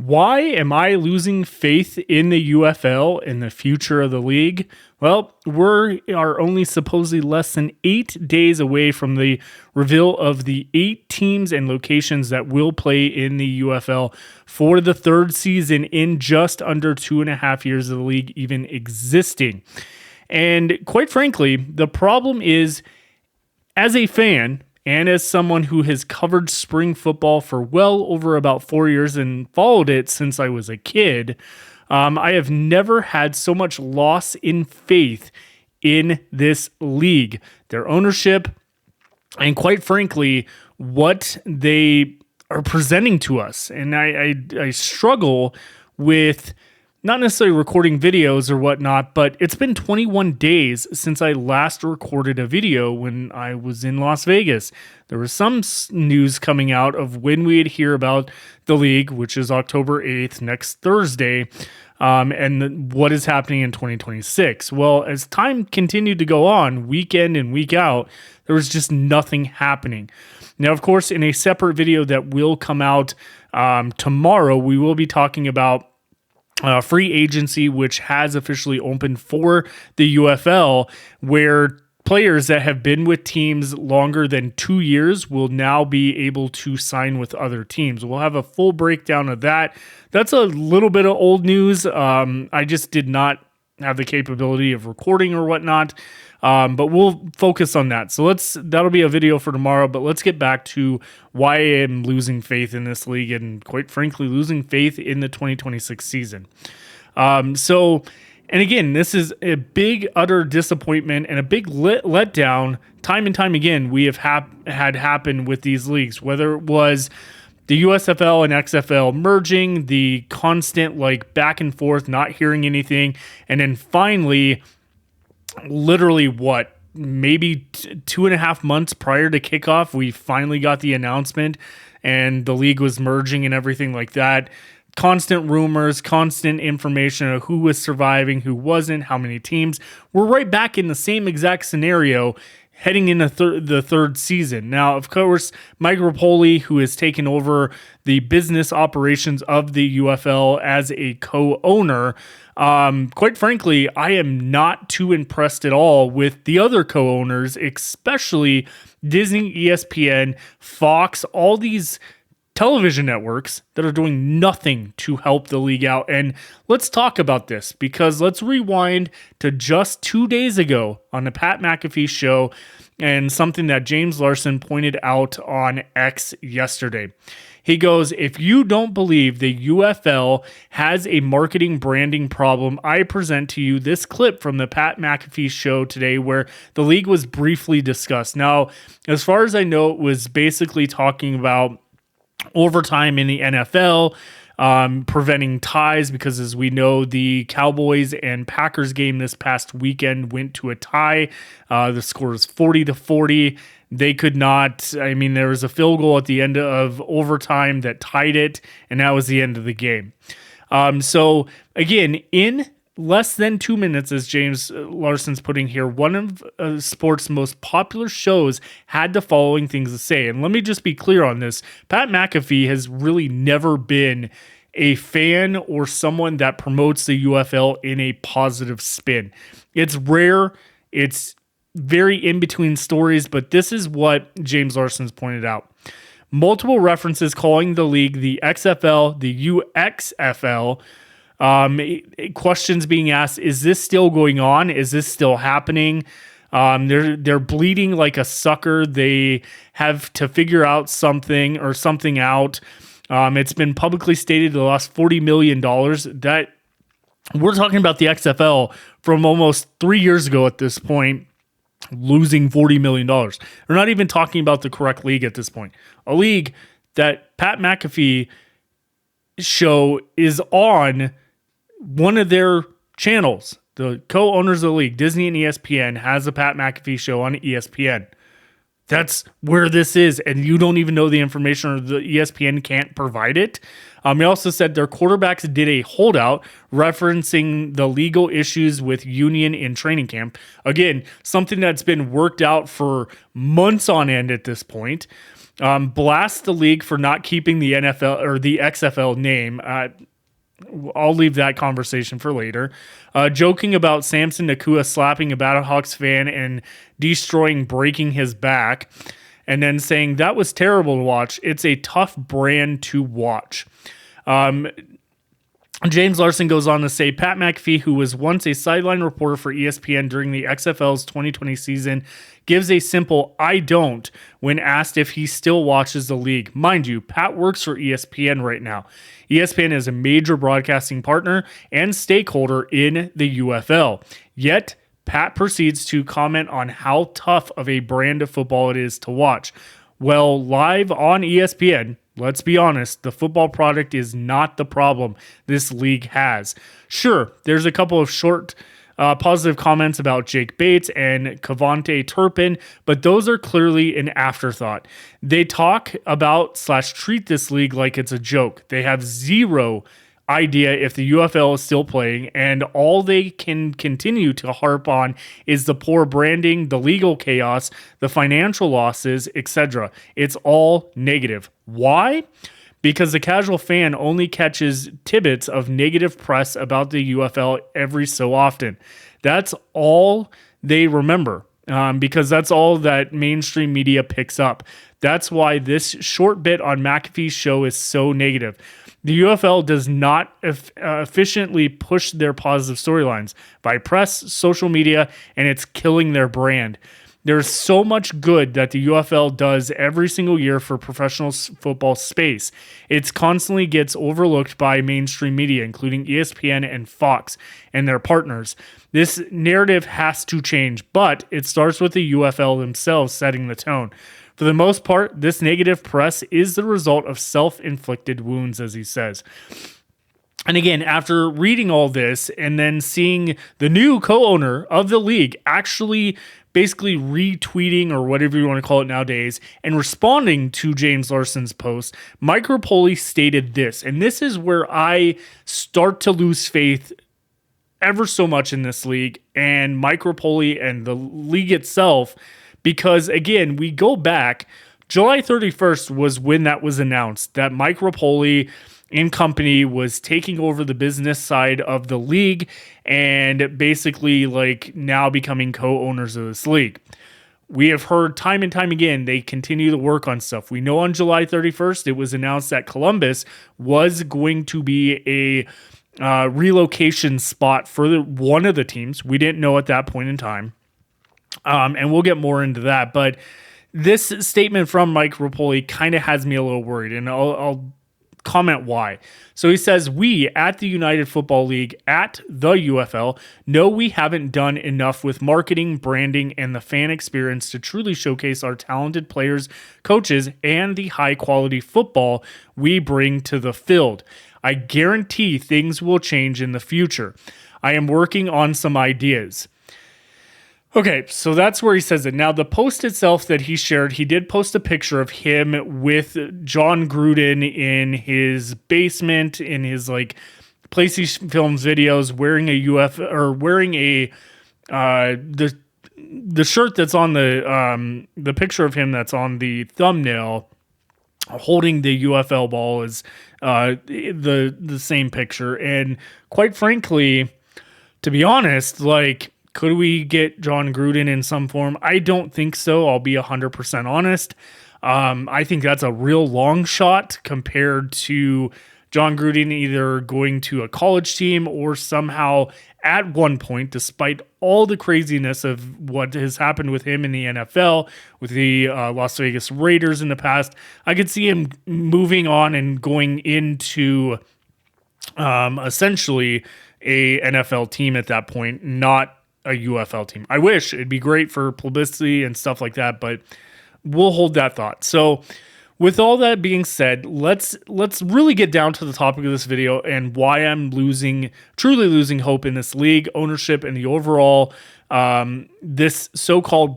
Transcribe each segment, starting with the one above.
Why am I losing faith in the UFL and the future of the league? Well, we are only supposedly less than 8 days away from the reveal of the 8 teams and locations that will play in the UFL for the third season in just under 2.5 years of the league even existing. And quite frankly, the problem is, as a fan, and as someone who has covered spring football for well over about 4 years and followed it since I was a kid, I have never had so much loss in faith in this league, their ownership, and quite frankly, what they are presenting to us. And I struggle with not necessarily recording videos or whatnot, but it's been 21 days since I last recorded a video when I was in Las Vegas. There was some news coming out of when we'd hear about the league, which is October 8th, next Thursday, and what is happening in 2026. Well, as time continued to go on, week in and week out, there was just nothing happening. Now, of course, in a separate video that will come out tomorrow, we will be talking about free agency, which has officially opened for the UFL, where players that have been with teams longer than 2 years will now be able to sign with other teams. We'll have a full breakdown of that. That's a little bit of old news. I just did not have the capability of recording or whatnot. But we'll focus on that. So that'll be a video for tomorrow, but let's get back to why I am losing faith in this league and quite frankly, losing faith in the 2026 season. And again, this is a big, utter disappointment and a big letdown. Time and time again, we have had happen with these leagues, whether it was the USFL and XFL merging, the constant back and forth, not hearing anything, and then finally, literally maybe 2.5 months prior to kickoff, we finally got the announcement and the league was merging and everything like that. Constant rumors, constant information of who was surviving, who wasn't, how many teams. We're right back in the same exact scenario heading into the third season. Now, of course, Mike Rapoli, who has taken over the business operations of the UFL as a co-owner, quite frankly, I am not too impressed at all with the other co-owners, especially Disney, ESPN, Fox, all these television networks that are doing nothing to help the league out. And let's talk about this, because let's rewind to just 2 days ago on the Pat McAfee show and something that James Larson pointed out on X yesterday. He goes, if you don't believe the UFL has a marketing branding problem, I present to you this clip from the Pat McAfee show today where the league was briefly discussed. Now, as far as I know, it was basically talking about overtime in the NFL, preventing ties, because as we know, the Cowboys and Packers game this past weekend went to a tie. The score was 40-40. They could not, there was a field goal at the end of overtime that tied it, and that was the end of the game. So again, in less than 2 minutes, as James Larson's putting here, one of sports' most popular shows had the following things to say. And let me just be clear on this. Pat McAfee has really never been a fan or someone that promotes the UFL in a positive spin. It's rare. It's very in between stories, but this is what James Larson's pointed out. Multiple references calling the league the XFL, the UXFL. Questions being asked, is this still going on? Is this still happening? They're bleeding like a sucker. They have to figure out something out. It's been publicly stated they lost $40 million. That we're talking about the XFL from almost 3 years ago at this point, losing $40 million. We're not even talking about the correct league at this point. A league that Pat McAfee show is on one of their channels. The co-owners of the league, Disney and ESPN, has a Pat McAfee show on ESPN. That's where this is, and you don't even know the information, or the ESPN can't provide it. He also said their quarterbacks did a holdout, referencing the legal issues with union in training camp. Again, something that's been worked out for months on end at this point. Blast the league for not keeping the NFL or the XFL name. I'll leave that conversation for later. Joking about Samson Nakua slapping a Battlehawks fan and breaking his back, and then saying that was terrible to watch. It's a tough brand to watch. James Larson goes on to say Pat McAfee, who was once a sideline reporter for ESPN during the XFL's 2020 season, gives a simple "I don't" when asked if he still watches the league. Mind you, Pat works for ESPN right now. ESPN is a major broadcasting partner and stakeholder in the UFL. Yet, Pat proceeds to comment on how tough of a brand of football it is to watch. Well, live on ESPN, let's be honest, the football product is not the problem this league has. Sure, there's a couple of short positive comments about Jake Bates and Cavante Turpin, but those are clearly an afterthought. They talk about / treat this league like it's a joke. They have zero idea if the UFL is still playing, and all they can continue to harp on is the poor branding, the legal chaos, the financial losses, etc. It's all negative. Why? Because the casual fan only catches tidbits of negative press about the UFL every so often. That's all they remember, because that's all that mainstream media picks up. That's why this short bit on McAfee's show is so negative. The UFL does not efficiently push their positive storylines by press, social media, and it's killing their brand. There's so much good that the UFL does every single year for professional football space. It constantly gets overlooked by mainstream media, including ESPN and Fox and their partners. This narrative has to change, but it starts with the UFL themselves setting the tone. For the most part, this negative press is the result of self-inflicted wounds, as he says. And again, after reading all this and then seeing the new co-owner of the league actually basically retweeting, or whatever you want to call it nowadays, and responding to James Larson's post, Mike Rapoli stated this, and this is where I start to lose faith ever so much in this league and Mike Rapoli and the league itself, because again, we go back, July 31st was when that was announced, that Mike Rapoli and company was taking over the business side of the league and basically like now becoming co-owners of this league. We have heard time and time again, they continue to work on stuff. We know on July 31st, it was announced that Columbus was going to be a relocation spot for one of the teams. We didn't know at that point in time. And we'll get more into that. But this statement from Mike Rapoli kind of has me a little worried, and I'll comment why. So he says, we at the United Football League, at the UFL, know we haven't done enough with marketing, branding, and the fan experience to truly showcase our talented players, coaches, and the high-quality football we bring to the field. I guarantee things will change in the future. I am working on some ideas. Okay, so that's where he says it. Now, the post itself that he shared, he did post a picture of him with John Gruden in his basement, in his like place he films videos, wearing the shirt that's on the picture of him that's on the thumbnail, holding the UFL ball is the same picture. And quite frankly, to be honest, like, could we get John Gruden in some form? I don't think so. I'll be 100% honest. I think that's a real long shot compared to John Gruden either going to a college team or somehow at one point, despite all the craziness of what has happened with him in the NFL, with the Las Vegas Raiders in the past, I could see him moving on and going into essentially a NFL team at that point, not a UFL team. I wish. It'd be great for publicity and stuff like that, but we'll hold that thought. So with all that being said, let's really get down to the topic of this video and why I'm truly losing hope in this league, ownership, and the overall this so-called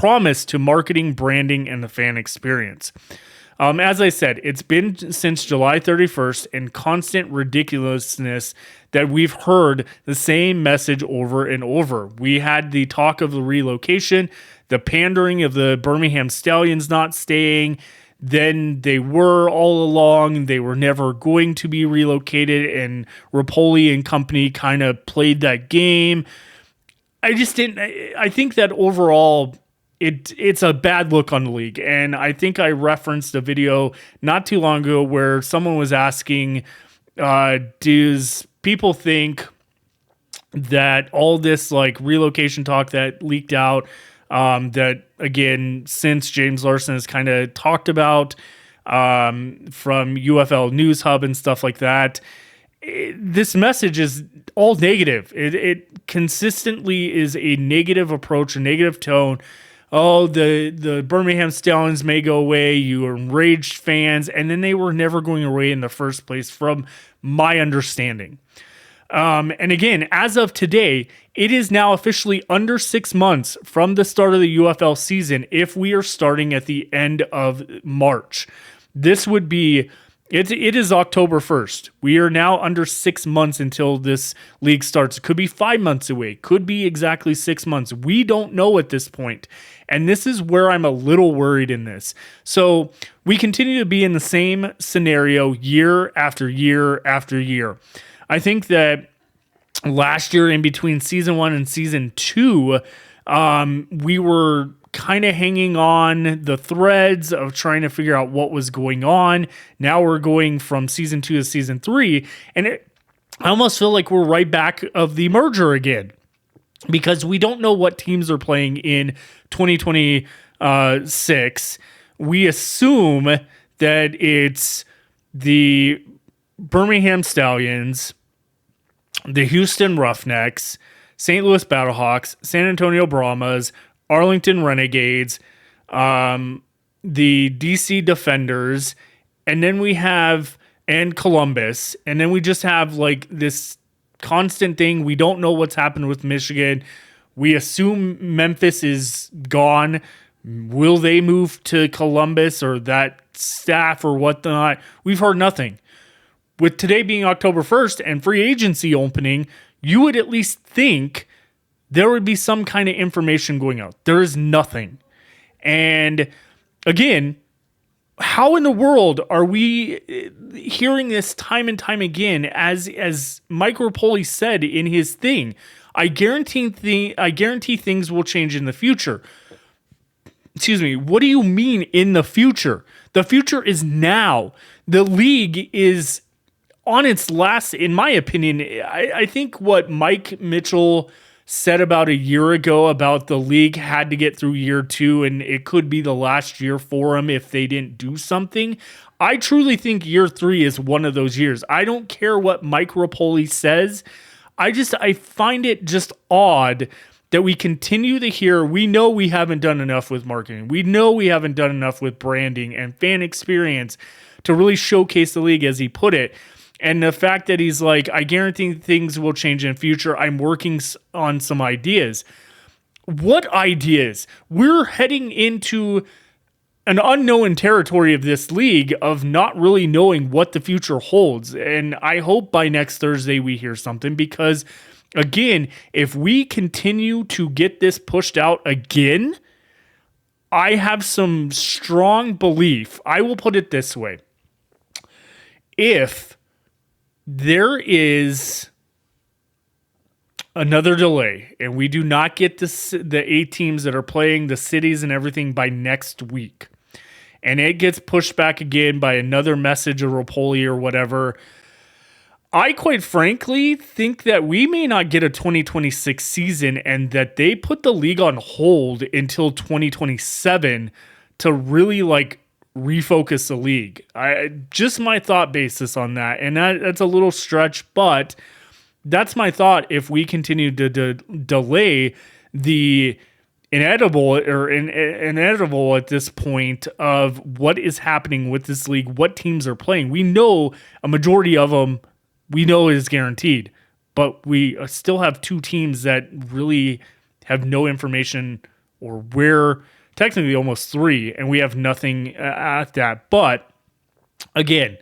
promise to marketing, branding, and the fan experience. As I said, it's been since July 31st and constant ridiculousness that we've heard the same message over and over. We had the talk of the relocation, the pandering of the Birmingham Stallions not staying. Then they were all along. They were never going to be relocated, and Rapoli and company kind of played that game. I think that overall it's a bad look on the league. And I think I referenced a video not too long ago where someone was asking, does people think that all this like relocation talk that leaked out, that again, since James Larson has kind of talked about, from UFL News Hub and stuff like that, this message is all negative. It consistently is a negative approach, a negative tone. Oh, the Birmingham Stallions may go away. You are enraged fans. And then they were never going away in the first place, from my understanding. And again, as of today, it is now officially under 6 months from the start of the UFL season if we are starting at the end of March. This would be... It is October 1st. We are now under 6 months until this league starts. It could be 5 months away. Could be exactly 6 months. We don't know at this point. And this is where I'm a little worried in this. So we continue to be in the same scenario year after year after year. I think that last year, in between season 1 and season 2, we were kind of hanging on the threads of trying to figure out what was going on. Now we're going from season 2 to season 3, and I almost feel like we're right back of the merger again, because we don't know what teams are playing in 2026. We assume that it's the Birmingham Stallions, the Houston Roughnecks, St. Louis Battlehawks, San Antonio Brahmas, Arlington Renegades, the DC Defenders, and then we have, and Columbus, and then we just have like this constant thing. We don't know what's happened with Michigan. We assume Memphis is gone. Will they move to Columbus or that staff or whatnot? We've heard nothing. With today being October 1st and free agency opening, you would at least think there would be some kind of information going out. There is nothing. And again, how in the world are we hearing this time and time again? As Mike Rapoli said in his thing, I guarantee things will change in the future. Excuse me. What do you mean in the future? The future is now. The league is on its last, in my opinion. I think what Mike Mitchell said about a year ago about the league had to get through year 2 and it could be the last year for them if they didn't do something. I truly think year 3 is one of those years. I don't care what Mike Rapoli says. I find it just odd that we continue to hear, we know we haven't done enough with marketing. We know we haven't done enough with branding and fan experience to really showcase the league, as he put it. And the fact that he's like, I guarantee things will change in the future. I'm working on some ideas. What ideas? We're heading into an unknown territory of this league of not really knowing what the future holds. And I hope by next Thursday we hear something, because again, if we continue to get this pushed out again, I have some strong belief. I will put it this way. If there is another delay and we do not get the 8 teams that are playing, the cities and everything, by next week, and it gets pushed back again by another message of Rapoli or whatever, I quite frankly think that we may not get a 2026 season, and that they put the league on hold until 2027 to really like refocus the league. Just my thought basis on that, and that's a little stretch, but that's my thought. If we continue to delay the inedible at this point of what is happening with this league, what teams are playing, we know a majority of them we know is guaranteed, but we still have 2 teams that really have no information or we're technically almost 3, and we have nothing at that. But again,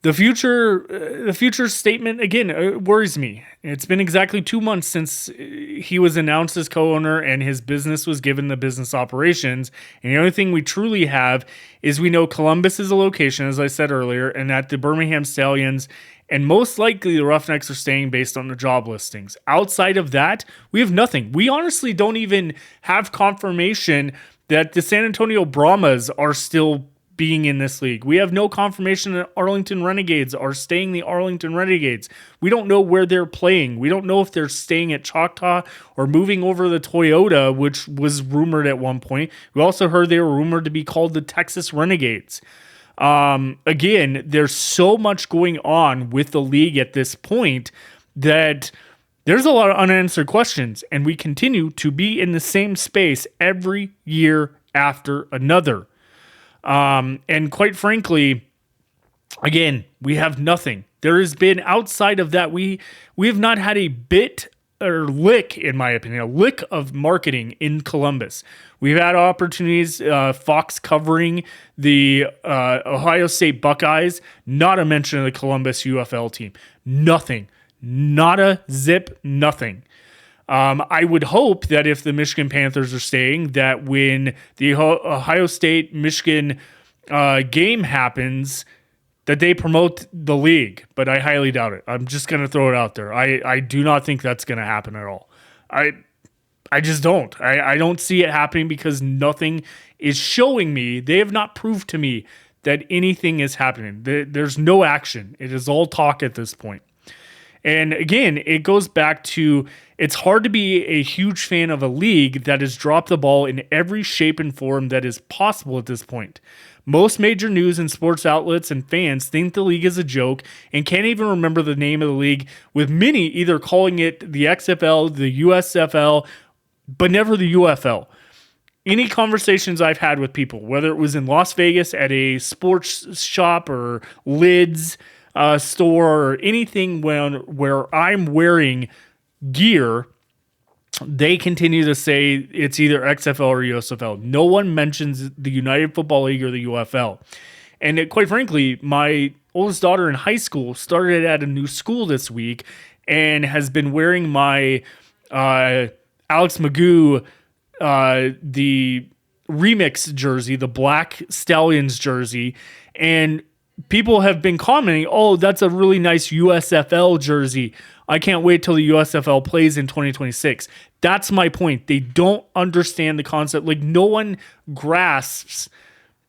the future statement again worries me. It's been exactly 2 months since he was announced as co-owner and his business was given the business operations. And the only thing we truly have is we know Columbus is a location, as I said earlier, and that the Birmingham Stallions and most likely the Roughnecks are staying based on the job listings. Outside of that, we have nothing. We honestly don't even have confirmation that the San Antonio Brahmas are still being in this league. We have no confirmation that Arlington Renegades are staying the Arlington Renegades. We don't know where they're playing. We don't know if they're staying at Choctaw or moving over the Toyota, which was rumored at one point. We also heard they were rumored to be called the Texas Renegades. Again, there's so much going on with the league at this point that there's a lot of unanswered questions, and we continue to be in the same space every year after another. And quite frankly, again, we have nothing. There has been outside of that, we have not had a bit or lick, in my opinion, a lick of marketing in Columbus. We've had opportunities, Fox covering the Ohio State Buckeyes, not a mention of the Columbus UFL team. Nothing. Not a zip, nothing. I would hope that if the Michigan Panthers are staying, that when the Ohio State-Michigan game happens, that they promote the league. But I highly doubt it. I'm just going to throw it out there. I do not think that's going to happen at all. I just don't. I don't see it happening because nothing is showing me. They have not proved to me that anything is happening. There's no action. It is all talk at this point. And again, it goes back to it's hard to be a huge fan of a league that has dropped the ball in every shape and form that is possible at this point. Most major news and sports outlets and fans think the league is a joke and can't even remember the name of the league, with many either calling it the XFL, the USFL, but never the UFL. Any conversations I've had with people, whether it was in Las Vegas at a sports shop or Lids store or anything where I'm wearing gear, they continue to say it's either XFL or USFL. No one mentions the United Football League or the UFL. And quite frankly, my oldest daughter in high school started at a new school this week and has been wearing my Alex Magoo, the remix jersey, the Black Stallions jersey, and people have been commenting, oh, that's a really nice USFL jersey. I can't wait till the USFL plays in 2026. That's my point. They don't understand the concept. Like, no one grasps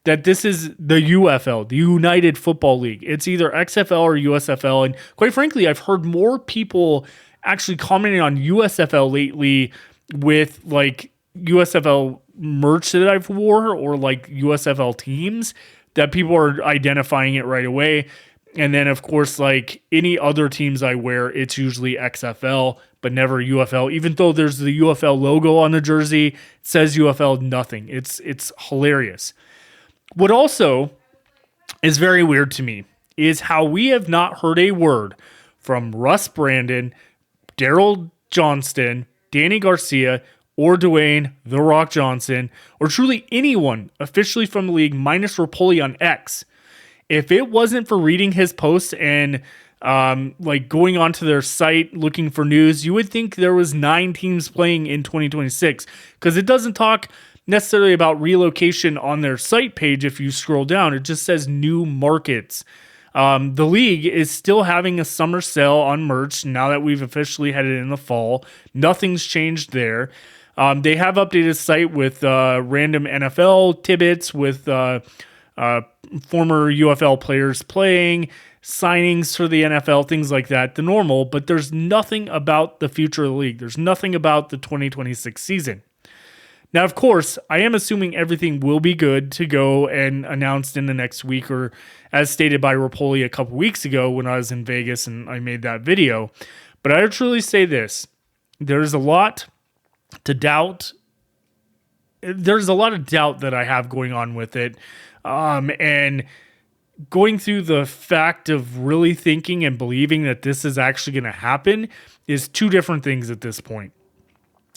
that this is the UFL, the United Football League. It's either XFL or USFL. And quite frankly, I've heard more people actually commenting on USFL lately with like USFL merch that I've wore or like USFL teams, that people are identifying it right away. And then, of course, like any other teams I wear, it's usually XFL, but never UFL. Even though there's the UFL logo on the jersey, it says UFL, nothing. It's hilarious. What also is very weird to me is how we have not heard a word from Russ Brandon, Daryl Johnston, Danny Garcia, or Dwayne The Rock Johnson, or truly anyone officially from the league minus Rapoli on X. If it wasn't for reading his posts and like going onto their site looking for news, you would think there was 9 teams playing in 2026, because it doesn't talk necessarily about relocation on their site page. If you scroll down, it just says new markets. The league is still having a summer sale on merch now that we've officially headed in the fall. Nothing's changed there. They have updated the site with random NFL tidbits with former UFL players playing, signings for the NFL, things like that, the normal, but there's nothing about the future of the league. There's nothing about the 2026 season. Now, of course, I am assuming everything will be good to go and announced in the next week, or as stated by Rapoli a couple weeks ago when I was in Vegas and I made that video. But I would truly say this. There's a lot to doubt. There's a lot of doubt that I have going on with it. And going through the fact of really thinking and believing that this is actually going to happen is two different things at this point.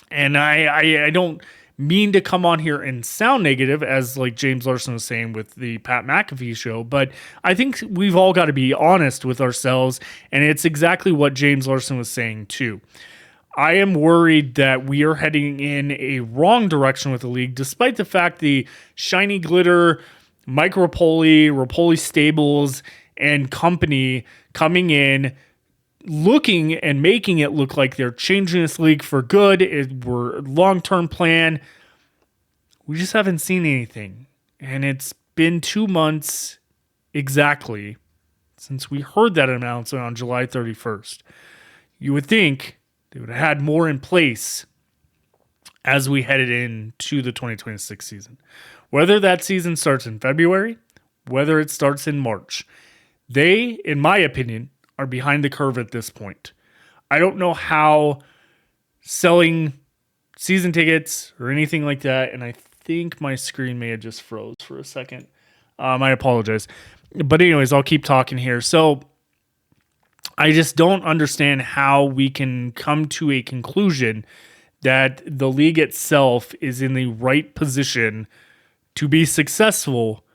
And I don't mean to come on here and sound negative, as like James Larson was saying with the Pat McAfee show, but I think we've all got to be honest with ourselves, and it's exactly what James Larson was saying too. I am worried that we are heading in a wrong direction with the league, despite the fact the shiny glitter, Mike Rapoli Stables, and company coming in, looking and making it look like they're changing this league for good. We're long-term plan. We just haven't seen anything. And it's been 2 months exactly since we heard that announcement on July 31st. You would think they would have had more in place as we headed into the 2026 season. Whether that season starts in February, whether it starts in March, they, in my opinion, are behind the curve at this point. I don't know how selling season tickets or anything like that, and I think my screen may have just froze for a second. I apologize. But anyways, I'll keep talking here. So I just don't understand how we can come to a conclusion that the league itself is in the right position to be successful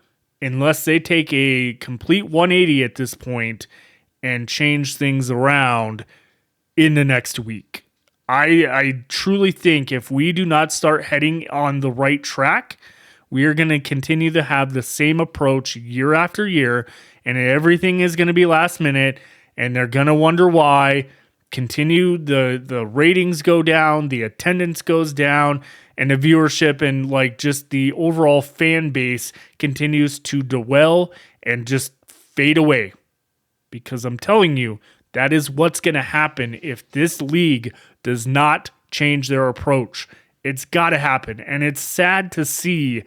unless they take a complete 180 at this point and change things around in the next week. I truly think if we do not start heading on the right track, we are going to continue to have the same approach year after year, and everything is going to be last minute, and they're going to wonder why. Continue, the ratings go down, the attendance goes down, and the viewership and like just the overall fan base continues to dwell and just fade away. Because I'm telling you, that is what's going to happen if this league does not change their approach. It's got to happen. And it's sad to see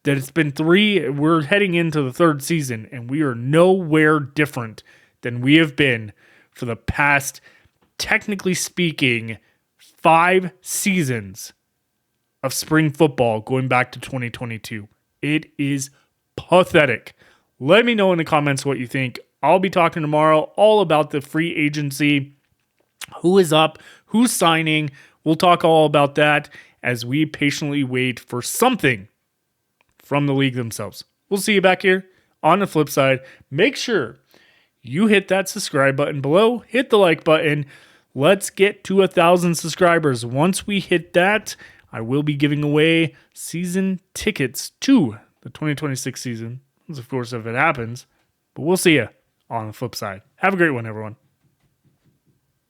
that it's been we're heading into the third season, and we are nowhere different than we have been for the past, technically speaking, 5 seasons of spring football going back to 2022. It is pathetic. Let me know in the comments what you think. I'll be talking tomorrow all about the free agency. Who is up? Who's signing? We'll talk all about that as we patiently wait for something from the league themselves. We'll see you back here on the flip side. Make sure you hit that subscribe button below. Hit the like button. Let's get to 1,000 subscribers. Once we hit that, I will be giving away season tickets to the 2026 season. Of course, if it happens. But we'll see you on the flip side. Have a great one, everyone.